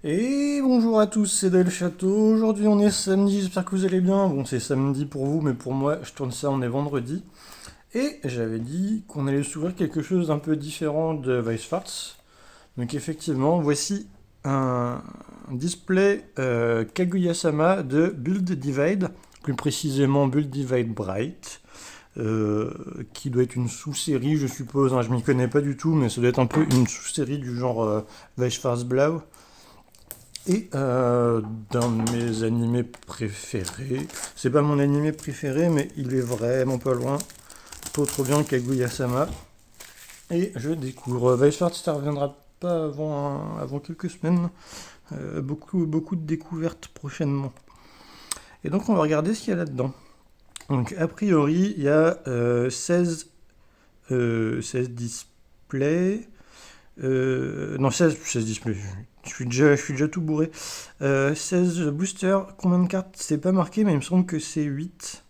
Et bonjour à tous, c'est Del Château. Aujourd'hui on est samedi, j'espère que vous allez bien. Bon, c'est samedi pour vous, mais pour moi, je tourne ça, on est vendredi. Et j'avais dit qu'on allait s'ouvrir quelque chose d'un peu différent de Weisfarts. Donc effectivement, voici un display Kaguya-sama de Build Divide, plus précisément Build Divide Bright, qui doit être une sous-série, je suppose. Hein, je m'y connais pas du tout, mais ça doit être un peu une sous-série du genre Weisfarts Blau. Et d'un de mes animés préférés, c'est pas mon animé préféré, mais il est vraiment pas loin, pas trop bien Kaguya-sama. Et je découvre. Weisshard, ça reviendra pas avant quelques semaines. Beaucoup de découvertes prochainement. Et donc on va regarder ce qu'il y a là-dedans. Donc a priori, il y a 16 displays. Non, 16 displays. Je suis déjà tout bourré. 16 boosters, combien de cartes? C'est pas marqué, mais il me semble que c'est 8.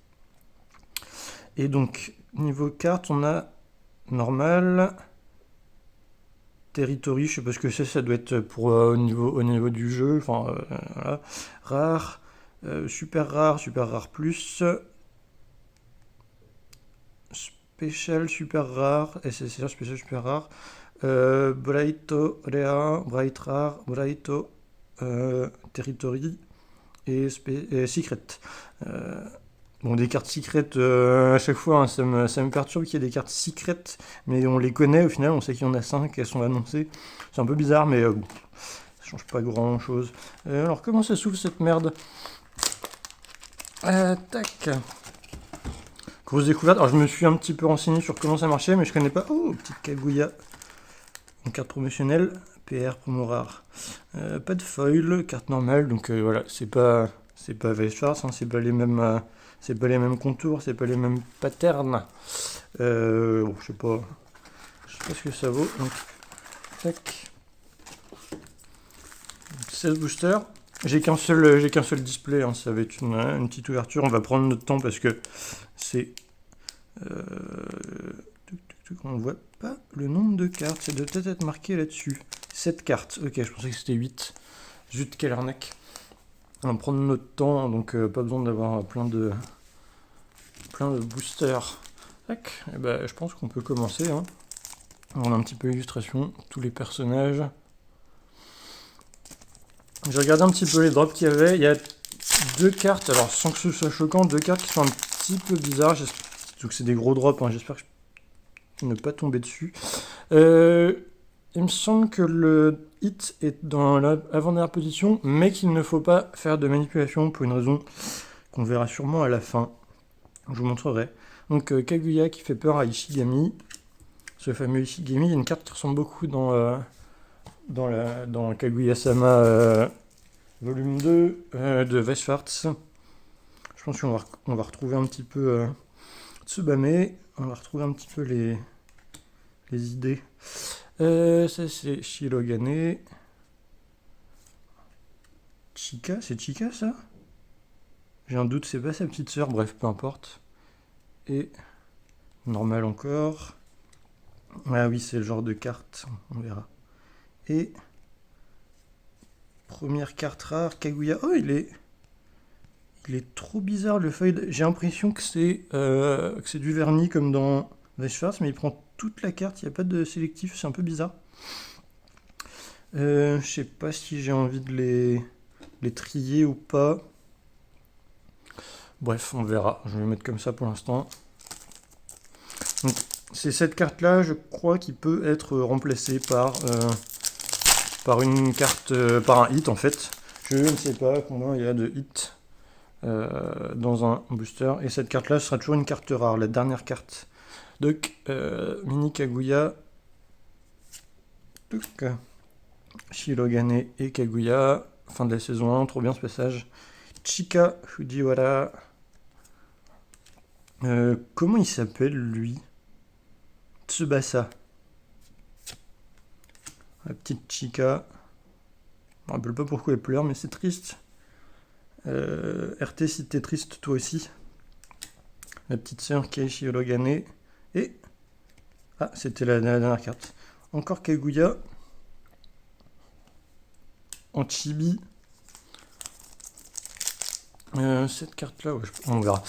Et donc, niveau cartes, on a normal, territory, je sais pas ce que c'est, ça doit être pour au niveau du jeu. Enfin, voilà. Rare, super rare plus, spécial, super rare, SSR, spécial, super rare. Brighto, Rare, Bright Rare, Brighto, Territory et Secret. Euh, bon, des cartes secret à chaque fois, hein, ça me perturbe qu'il y ait des cartes secret, mais on les connaît au final, on sait qu'il y en a 5, elles sont annoncées. C'est un peu bizarre, mais bon, ça change pas grand chose. Alors, comment ça s'ouvre cette merde? Tac. Grosse découverte. Alors, je me suis un petit peu renseigné sur comment ça marchait, mais je connais pas. Oh, petite Kaguya. Une carte promotionnelle, PR promo rare. Pas de foil, carte normale, donc voilà, c'est pas Weisshard, hein, c'est pas les mêmes contours, c'est pas les mêmes patterns. Bon, je sais pas ce que ça vaut. Donc, tac, 16 boosters. J'ai qu'un seul display, hein, ça va être une petite ouverture. On va prendre notre temps parce que c'est euh, on voit pas le nombre de cartes, ça doit peut-être être marqué là-dessus. 7 cartes, ok, je pensais que c'était 8. Zut, quelle arnaque. On va prendre notre temps, donc pas besoin d'avoir plein de boosters. Tac, et ben, je pense qu'on peut commencer. Hein. On a un petit peu l'illustration, tous les personnages. J'ai regardé un petit peu les drops qu'il y avait. Il y a deux cartes, alors sans que ce soit choquant, deux cartes qui sont un petit peu bizarres. Donc c'est des gros drops, hein, j'espère que je ne pas tomber dessus. Il me semble que le hit est dans l'avant-dernière position, mais qu'il ne faut pas faire de manipulation pour une raison qu'on verra sûrement à la fin. Je vous montrerai. Donc Kaguya qui fait peur à Ishigami. Ce fameux Ishigami, il y a une carte qui ressemble beaucoup dans Kaguya-sama volume 2 de Weisshard. Je pense qu'on va retrouver un petit peu Tsubame, on va retrouver un petit peu les idées. Ça c'est Shirogane. Chika, c'est Chika ça? J'ai un doute, c'est pas sa petite sœur, bref, peu importe. Et normal encore. Ah oui, c'est le genre de carte, on verra. Et première carte rare, Kaguya. Oh, il est trop bizarre le feuille. J'ai l'impression que c'est du vernis comme dans Weisshard, mais il prend toute la carte, il n'y a pas de sélectif, c'est un peu bizarre. Je sais pas si j'ai envie de les trier ou pas. Bref, on verra. Je vais mettre comme ça pour l'instant. Donc, c'est cette carte-là, je crois, qui peut être remplacée par une carte, par un hit en fait. Je ne sais pas combien il y a de hits dans un booster. Et cette carte-là sera toujours une carte rare, la dernière carte. Donc, Mini Kaguya, Shirogane et Kaguya, fin de la saison 1, trop bien ce passage. Chika Fujiwara. Comment il s'appelle lui? Tsubasa. La petite Chika. Je me rappelle pas pourquoi elle pleure, mais c'est triste. RT, si t'es triste, toi aussi. La petite sœur Keiichi Hirogane. Et. Ah, c'était la dernière carte. Encore Kaguya. en chibi. Cette carte-là, ouais, on verra.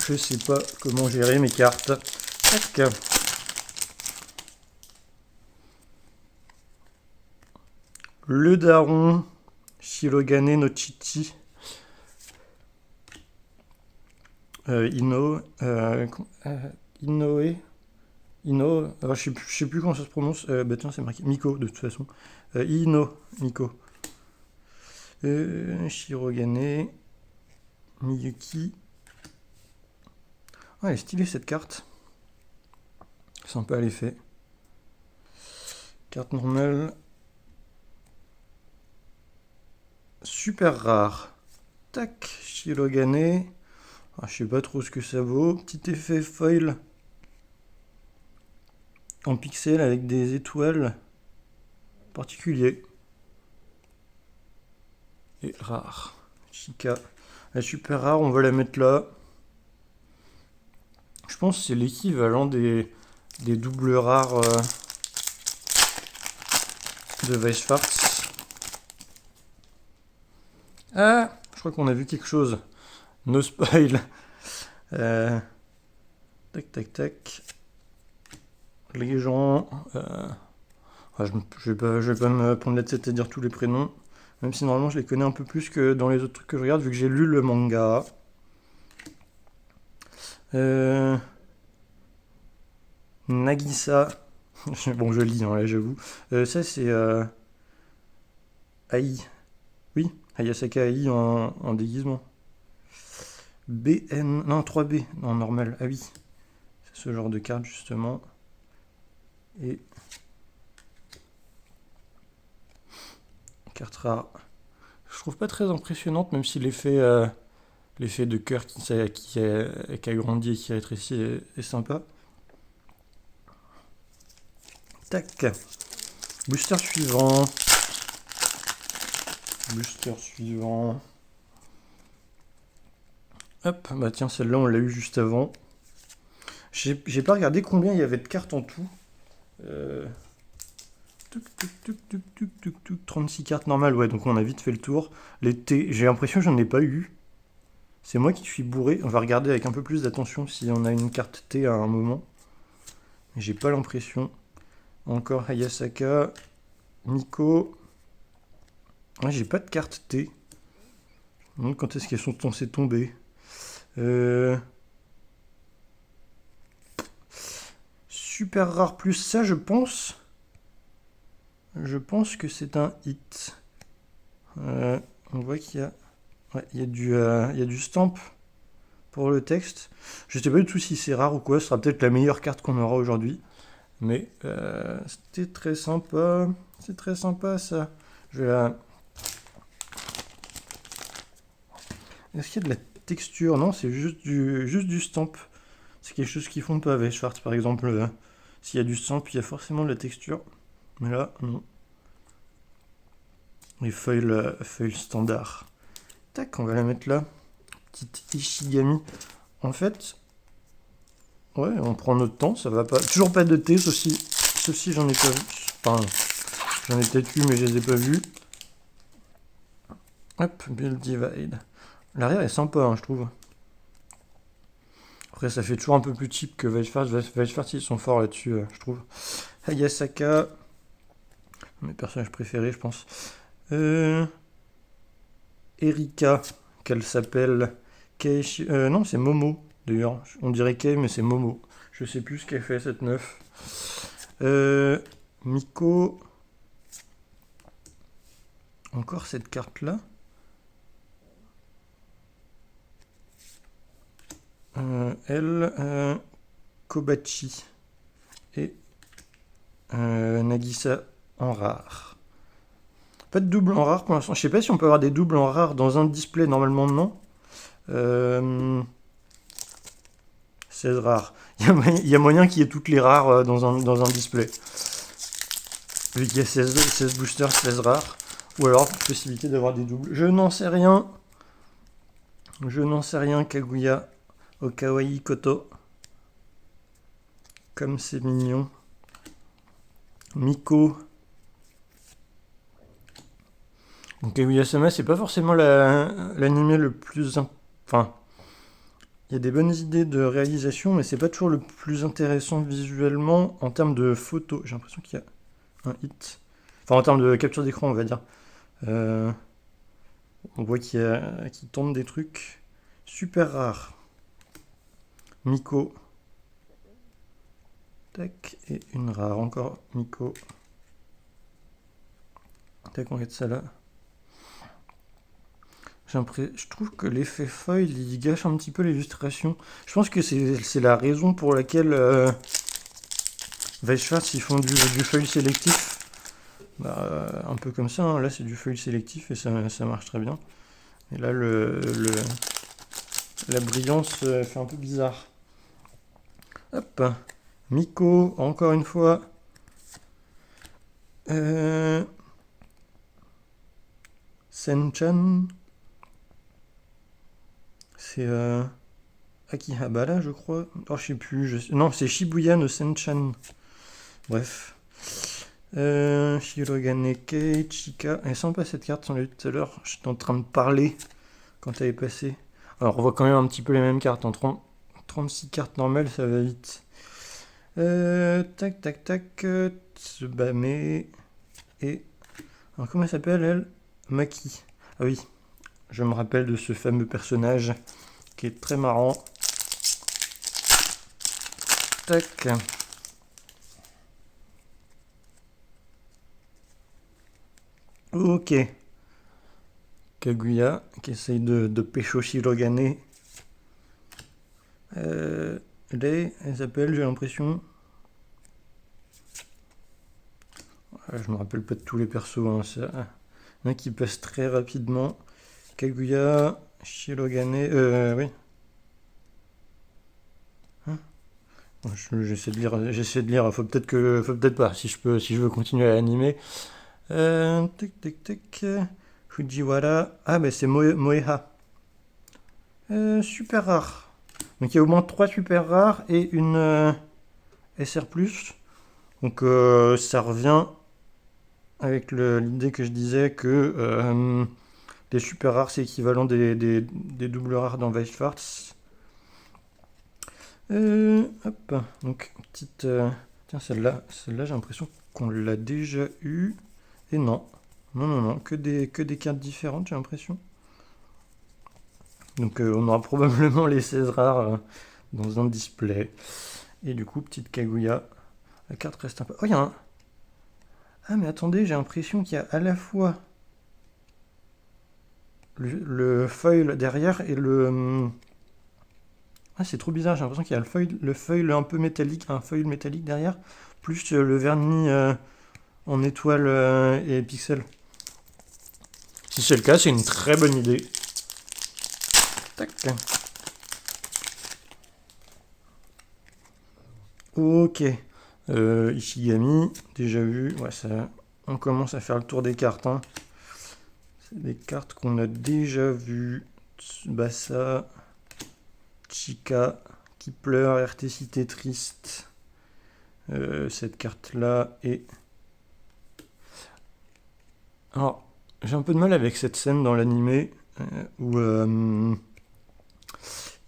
Je sais pas comment gérer mes cartes. Tac. Le daron, Shirogane no Chichi. Inoue. Alors je sais plus comment ça se prononce. Bah tiens, c'est marqué Miko de toute façon. Miko. Shirogane. Miyuki. Ah, elle est stylée cette carte. Sympa à l'effet. Carte normale. Super rare. Tac, Shirogane. Ah, je sais pas trop ce que ça vaut. Petit effet foil. En pixel avec des étoiles. Particulier. Et rare. Chica. Elle est super rare, on va la mettre là. Je pense que c'est l'équivalent des doubles rares de Weisfarts. Ah, je crois qu'on a vu quelque chose. No spoil. Tac, tac, tac. Les gens. Je vais pas me prendre la tête à dire tous les prénoms. Même si normalement je les connais un peu plus que dans les autres trucs que je regarde, vu que j'ai lu le manga. Nagisa. Bon, je lis, hein, là, j'avoue. Ça, c'est Ai. Oui, Hayasaka Ai en déguisement. BN. Non, 3B. Non, normal. Ah oui. C'est ce genre de carte, justement. Et. Carte rare. Je trouve pas très impressionnante, même si l'effet de cœur qui a grandi et qui a rétréci est sympa. Tac. Booster suivant. Hop, bah tiens, celle-là, on l'a eu juste avant. J'ai pas regardé combien il y avait de cartes en tout. 36 cartes normales, ouais, donc on a vite fait le tour. Les T, j'ai l'impression que j'en ai pas eu. C'est moi qui suis bourré. On va regarder avec un peu plus d'attention si on a une carte T à un moment. J'ai pas l'impression. Encore Hayasaka, Miko. Ouais, j'ai pas de carte T. Je me demande quand est-ce qu'elles sont censées tomber. Super rare plus ça, je pense. Je pense que c'est un hit. On voit qu'il y a... Ouais, il y a du stamp pour le texte. Je sais pas du tout si c'est rare ou quoi. Ce sera peut-être la meilleure carte qu'on aura aujourd'hui. Mais c'était très sympa. C'est très sympa ça. Je vais la... Est-ce qu'il y a de la texture? Non, c'est juste du stamp. C'est quelque chose qu'ils font pas avec Schwartz, par exemple. S'il y a du stamp, il y a forcément de la texture. Mais là, non. Les feuilles standard. Tac, on va la mettre là. Petite Ishigami. En fait, ouais, on prend notre temps, ça va pas. Toujours pas de thé, sauf si j'en ai pas vu. Enfin, j'en ai peut-être eu, mais je les ai pas vus. Hop, Build Divide. L'arrière est sympa, hein, je trouve. Après, ça fait toujours un peu plus cheap que Weisfarts. Weisfarts, ils sont forts là-dessus, je trouve. Hayasaka. Mes personnages préférés, je pense. Erika, qu'elle s'appelle Keishi. Non, c'est Momo, d'ailleurs. On dirait Kei, mais c'est Momo. Je sais plus ce qu'elle fait, cette meuf. Miko. Encore cette carte-là. Elle. Kobachi. Et Nagisa en rare. Pas de double en rare pour l'instant. Je sais pas si on peut avoir des doubles en rare dans un display. Normalement, non. 16 rares. Il y a moyen qu'il y ait toutes les rares dans un display. Vu qu'il y a 16 boosters, 16 rares. Ou alors, possibilité d'avoir des doubles. Je n'en sais rien. Kaguya Okawaii Koto. Comme c'est mignon. Miko. Donc Kaguya-sama, c'est pas forcément l'anime le plus... Enfin, il y a des bonnes idées de réalisation, mais c'est pas toujours le plus intéressant visuellement en termes de photos. J'ai l'impression qu'il y a un hit. Enfin, en termes de capture d'écran, on va dire. Euh, on voit qu'il tourne des trucs super rares. Miko. Tac, et une rare. Encore Miko. Tac, on va mettre ça là. Je trouve que l'effet foil, il gâche un petit peu l'illustration. Je pense que c'est la raison pour laquelle Weisschwarz, ils font du foil sélectif. Bah, un peu comme ça, hein. Là c'est du foil sélectif et ça marche très bien. Et là, la brillance fait un peu bizarre. Hop, Miko, encore une fois. Senchan. C'est Akihabara, je crois. Oh, je sais plus. Non, c'est Shibuya no Senchan. Bref. Shirogane Kei, Chika. Elle sent pas cette carte, on l'a vu tout à l'heure. J'étais en train de parler quand elle est passée. Alors, on voit quand même un petit peu les mêmes cartes. En 36 cartes normales, ça va vite. Tac, tac, tac. Tsubame. Et. Alors, comment elle s'appelle, elle? Maki. Ah oui, je me rappelle de ce fameux personnage qui est très marrant. Tac. Ok. Kaguya qui essaye de pécho Shirogane. Elle s'appelle, j'ai l'impression. Je me rappelle pas de tous les persos. Hein, ça. Il y en a qui passent très rapidement. Kaguya, Shirogane. Oui. Hein, j'essaie de lire. Faut peut-être pas. Si je veux continuer à animer. Tac, tac, tac. Fujiwara. Ah, bah c'est Moeha. Super rare. Donc il y a au moins 3 super rares et une SR+. Donc ça revient avec l'idée que je disais que les super rares c'est équivalent des doubles rares dans Weisschwarz. Hop, donc petite... tiens, celle-là j'ai l'impression qu'on l'a déjà eu. Et non, que des cartes différentes, j'ai l'impression. Donc on aura probablement les 16 rares dans un display. Et du coup, petite Kaguya. La carte reste un peu... Oh, il y a un... Ah, mais attendez, j'ai l'impression qu'il y a à la fois le foil derrière et le... Ah, c'est trop bizarre, j'ai l'impression qu'il y a le foil un peu métallique, un foil métallique derrière, plus le vernis en étoile et pixels. Si c'est le cas, c'est une très bonne idée. Tac. Ok. Ishigami, déjà vu. Ouais, ça, on commence à faire le tour des cartes. Hein. C'est des cartes qu'on a déjà vues. Tsubasa, Chika, qui pleure, RTCT triste. Cette carte-là est... Alors, j'ai un peu de mal avec cette scène dans l'animé où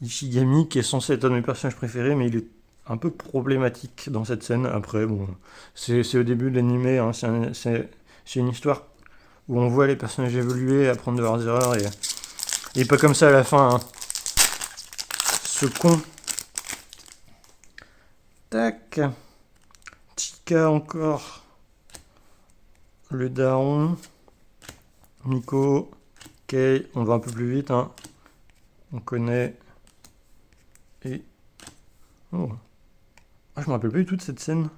Ishigami, qui est censé être un de mes personnages préférés, mais il est un peu problématique dans cette scène. Après, bon, c'est au début de l'animé, hein, c'est une histoire où on voit les personnages évoluer, apprendre de leurs erreurs, et pas comme ça à la fin. Hein. Ce con. Tac. Chika encore. Le daron. Miko. Kei. On va un peu plus vite. Hein. On connaît. Et... Oh. Ah, je me rappelle pas du tout de cette scène.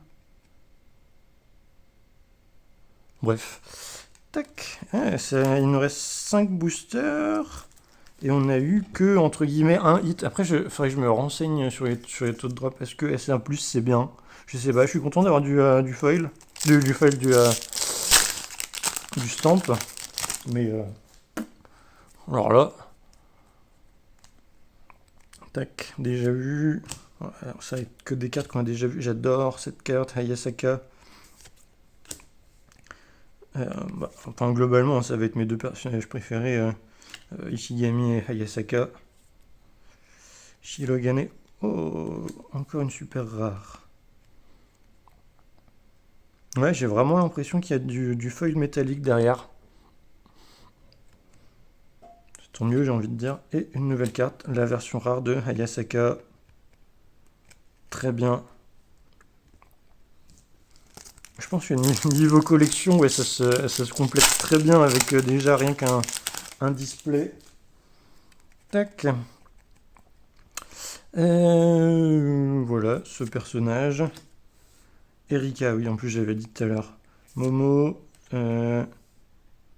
Bref. Tac. Ah, il nous reste 5 boosters. Et on a eu que, entre guillemets, un hit. Après, il faudrait que je me renseigne sur les taux de drop. Est-ce que SR+, c'est bien? Je sais pas, je suis content d'avoir du foil. Du foil, du stamp. Mais, alors là... Tac, déjà vu. Alors, ça va être que des cartes qu'on a déjà vues. J'adore cette carte, Hayasaka. Enfin, globalement, ça va être mes deux personnages préférés, Ishigami et Hayasaka. Shirogane. Oh, encore une super rare. Ouais, j'ai vraiment l'impression qu'il y a du foil métallique derrière. Tant mieux, j'ai envie de dire. Et une nouvelle carte, la version rare de Hayasaka. Très bien. Je pense que niveau collection, ouais, ça se complète très bien avec déjà rien qu'un display. Tac. Voilà, ce personnage. Erika, oui, en plus j'avais dit tout à l'heure. Momo,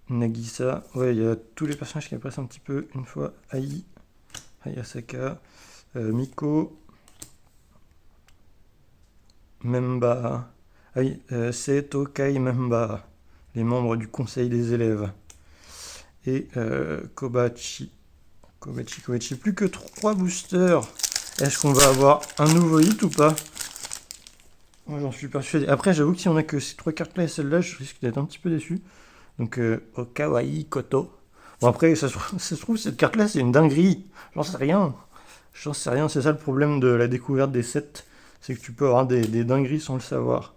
Nagisa. Ouais, il y a tous les personnages qui apparaissent un petit peu une fois. Ai, Hayasaka, Miko, Memba. Ah oui, Seto Kai Memba, les membres du conseil des élèves. Et Kobachi. Kobachi. Plus que 3 boosters. Est-ce qu'on va avoir un nouveau hit ou pas? Moi j'en suis persuadé. Après, j'avoue que si on a que ces 3 cartes-là et celle-là, je risque d'être un petit peu déçu. Donc, Okawaii Koto. Bon, après, ça se trouve, cette carte-là, c'est une dinguerie. J'en sais rien. J'en sais rien. C'est ça le problème de la découverte des sets. C'est que tu peux avoir des dingueries sans le savoir.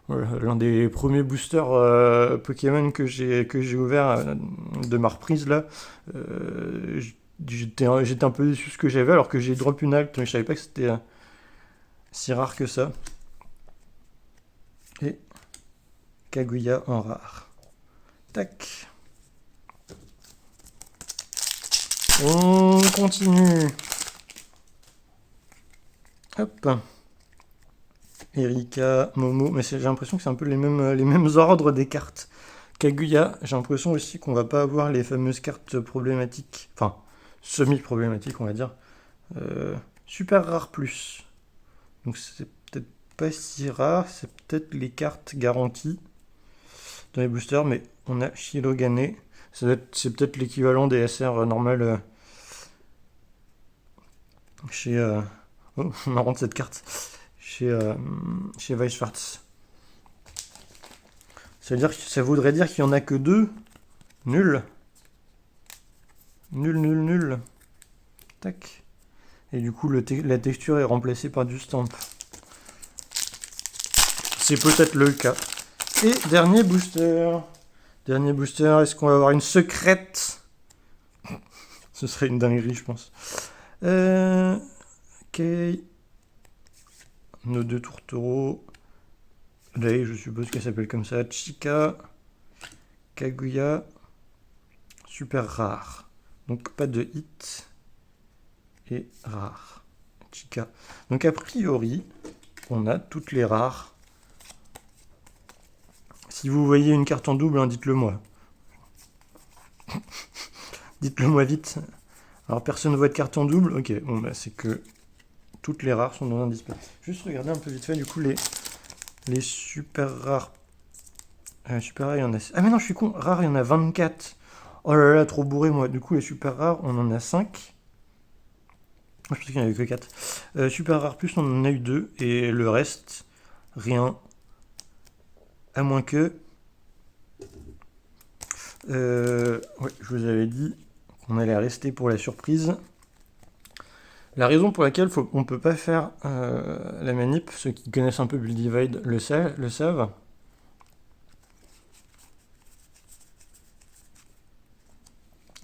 Voilà, l'un des premiers boosters Pokémon que j'ai ouvert de ma reprise là, j'étais un peu déçu de ce que j'avais alors que j'ai drop une acte, mais je savais pas que c'était si rare que ça. Et Kaguya en rare. Tac. On continue. Hop. Erika, Momo, mais j'ai l'impression que c'est un peu les mêmes ordres des cartes. Kaguya, j'ai l'impression aussi qu'on va pas avoir les fameuses cartes problématiques, enfin semi-problématiques on va dire. Super rare plus. Donc c'est peut-être pas si rare, c'est peut-être les cartes garanties dans les boosters, mais on a Shirogane. C'est peut-être l'équivalent des SR normales chez... Oh, marrant de cette carte. Chez Weisschwarz. Ça voudrait dire qu'il y en a que 2. Nul. Nul. Tac. Et du coup, la texture est remplacée par du stamp. C'est peut-être le cas. Et dernier booster. Est-ce qu'on va avoir une secrète? Ce serait une dinguerie, je pense. Ok. Nos deux tourtereaux. Lei, je suppose qu'elle s'appelle comme ça. Chika. Kaguya. Super rare. Donc pas de hit. Et rare. Chika. Donc a priori, on a toutes les rares. Si vous voyez une carte en double, hein, dites-le moi. Dites-le moi vite. Alors personne ne voit de carte en double. Ok, bon bah c'est que toutes les rares sont dans un display. Juste regarder un peu vite fait du coup les super rares. Super rares, il y en a. Ah mais non, je suis con. Rares, il y en a 24. Oh là là, trop bourré moi. Du coup, les super rares, on en a 5. Je pensais qu'il n'y en avait que 4. Super rares plus, on en a eu 2. Et le reste, rien. À moins que. Ouais, je vous avais dit qu'on allait rester pour la surprise. La raison pour laquelle on ne peut pas faire la manip, ceux qui connaissent un peu Build Divide le savent.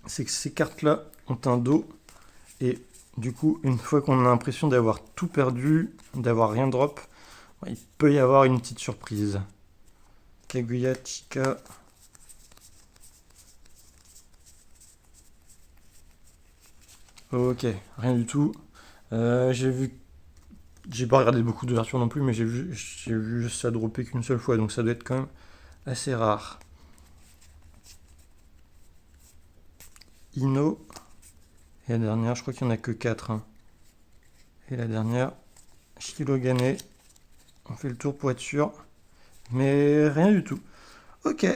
C'est que ces cartes-là ont un dos. Et du coup, une fois qu'on a l'impression d'avoir tout perdu, d'avoir rien drop, il peut y avoir une petite surprise. Kaguya, Chika. Ok, rien du tout. J'ai pas regardé beaucoup de versions non plus, mais j'ai vu ça dropper qu'une seule fois, donc ça doit être quand même assez rare. Ino. Et la dernière, je crois qu'il n'y en a que 4. Hein. Et la dernière, Shirogane. On fait le tour pour être sûr. Mais rien du tout. Ok.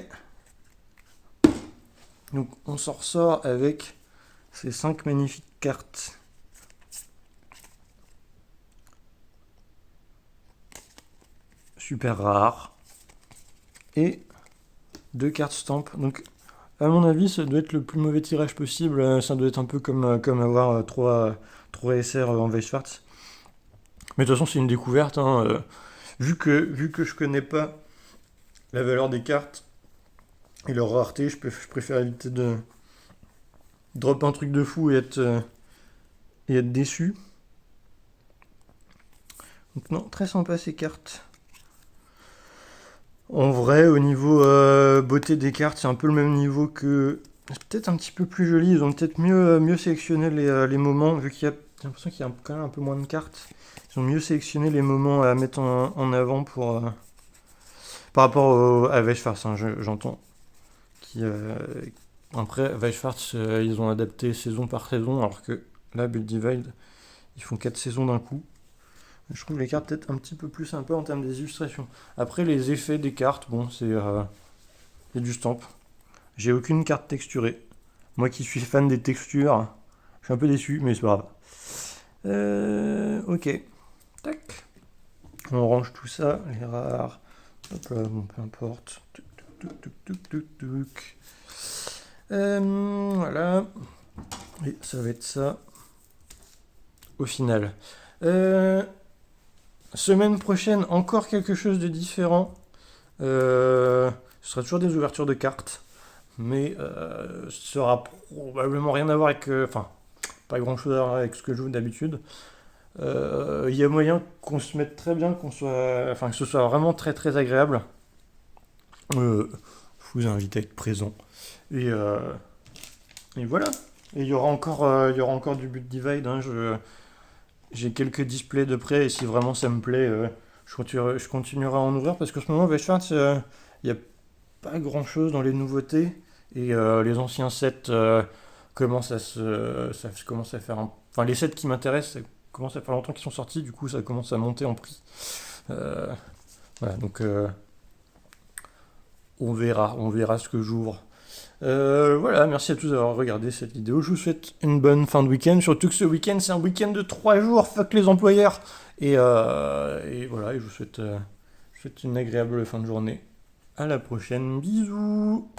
Donc on s'en ressort avec ces 5 magnifiques cartes. Super rares. Et 2 cartes stamp. Donc, à mon avis, ça doit être le plus mauvais tirage possible. Ça doit être un peu comme avoir 3 SR en Weiss-Schwarz. Mais de toute façon, c'est une découverte. Hein, vu que je connais pas la valeur des cartes et leur rareté, je préfère éviter de drop un truc de fou et être déçu. Donc non, très sympa ces cartes. En vrai, au niveau beauté des cartes, c'est un peu le même niveau que... C'est peut-être un petit peu plus joli, ils ont peut-être mieux sélectionné les moments, vu qu'il y a... J'ai l'impression qu'il y a quand même un peu moins de cartes. Ils ont mieux sélectionné les moments à mettre en avant par rapport à Weiss-Schwarz, hein, j'entends. Après, Weiss-Schwarz, ils ont adapté saison par saison, alors que là, Build Divide, ils font 4 saisons d'un coup. Je trouve les cartes peut-être un petit peu plus sympas en termes des illustrations. Après, les effets des cartes, bon, c'est du stamp. J'ai aucune carte texturée. Moi qui suis fan des textures, je suis un peu déçu, mais c'est pas grave. Ok. Tac. On range tout ça, les rares. Hop là, bon, peu importe. Tuc, tuc, tuc, tuc, tuc, tuc. Voilà. Et ça va être ça au final. Semaine prochaine, encore quelque chose de différent. Ce sera toujours des ouvertures de cartes, mais ça aura probablement rien à voir avec... Enfin, pas grand chose à voir avec ce que je joue d'habitude. Il y a moyen qu'on se mette très bien, que ce soit vraiment très très agréable. Je vous invite à être présent. Et voilà. Et il y aura encore du Build Divide. Hein, j'ai quelques displays de près et si vraiment ça me plaît, je continuerai à en ouvrir parce qu'en ce moment, Weiss-Schwarz, il n'y a pas grand chose dans les nouveautés et les anciens sets ça commence à faire enfin, les sets qui m'intéressent, ça commence à faire longtemps qu'ils sont sortis, du coup, ça commence à monter en prix. Euh, voilà, donc on verra ce que j'ouvre. Voilà, merci à tous d'avoir regardé cette vidéo. Je vous souhaite une bonne fin de week-end. Surtout que ce week-end, c'est un week-end de 3 jours. Fuck les employeurs. Et voilà, et je vous souhaite une agréable fin de journée. À la prochaine. Bisous.